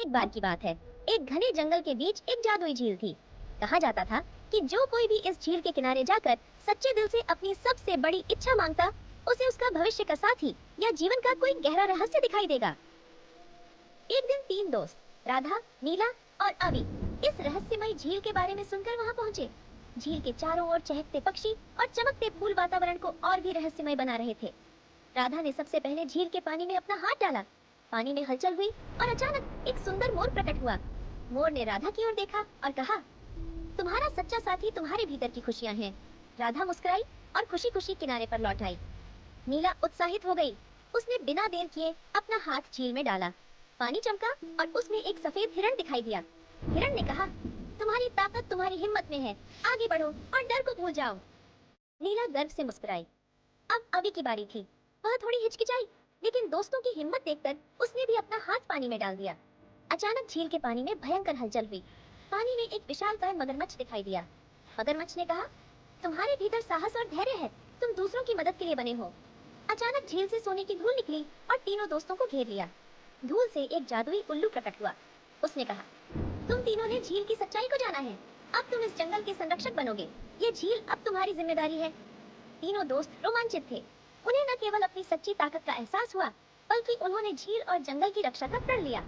एक बार की बात है। एक घने जंगल के बीच एक जादुई झील थी। कहा जाता था कि जो कोई भी इस झील के किनारे जाकर सच्चे दिल से अपनी सबसे बड़ी इच्छा मांगता, उसे उसका भविष्य का साथी या जीवन का कोई गहरा रहस्य दिखाई देगा। एक दिन तीन दोस्त राधा, नीला और अवी इस रहस्यमयी झील के बारे में सुनकर वहां पहुंचे। झील के चारों ओर चहकते पक्षी और चमकते फूल वातावरण को और भी रहस्यमय बना रहे थे। राधा ने सबसे पहले झील के पानी में अपना हाथ डाला। पानी में हलचल हुई और अचानक एक सुंदर मोर प्रकट हुआ। मोर ने राधा की ओर देखा और कहा, तुम्हारा सच्चा साथी तुम्हारे भीतर की खुशियां हैं। राधा मुस्कुराई और खुशी खुशी किनारे पर लौट आई। नीला उत्साहित हो गई। उसने बिना देर किए अपना हाथ झील में डाला। पानी चमका और उसमें एक सफेद हिरण दिखाई दिया। हिरण ने कहा, तुम्हारी ताकत तुम्हारी हिम्मत में है, आगे बढ़ो और डर को भूल जाओ। नीला गर्व से मुस्कुराई। अब अभी की बारी थी। वह थोड़ी हिचकिचाई, लेकिन दोस्तों की हिम्मत देखकर उसने भी अपना हाथ पानी में डाल दिया। अचानक झील के पानी में भयंकर हलचल हुई। पानी में एक विशालकाय मगरमच्छ दिखाई दिया। मगरमच्छ ने कहा, तुम्हारे भीतर साहस और धैर्य है, तुम दूसरों की मदद के लिए बने हो। अचानक झील से सोने की धूल निकली और तीनों दोस्तों को घेर लिया। धूल से एक जादुई उल्लू प्रकट हुआ। उसने कहा, तुम तीनों ने झील की सच्चाई को जाना है। अब तुम इस जंगल के संरक्षक बनोगे। ये झील अब तुम्हारी जिम्मेदारी है। तीनों दोस्त रोमांचित थे। उन्हें न केवल अपनी सच्ची ताकत का एहसास हुआ, बल्कि उन्होंने झील और जंगल की रक्षा का प्रण लिया।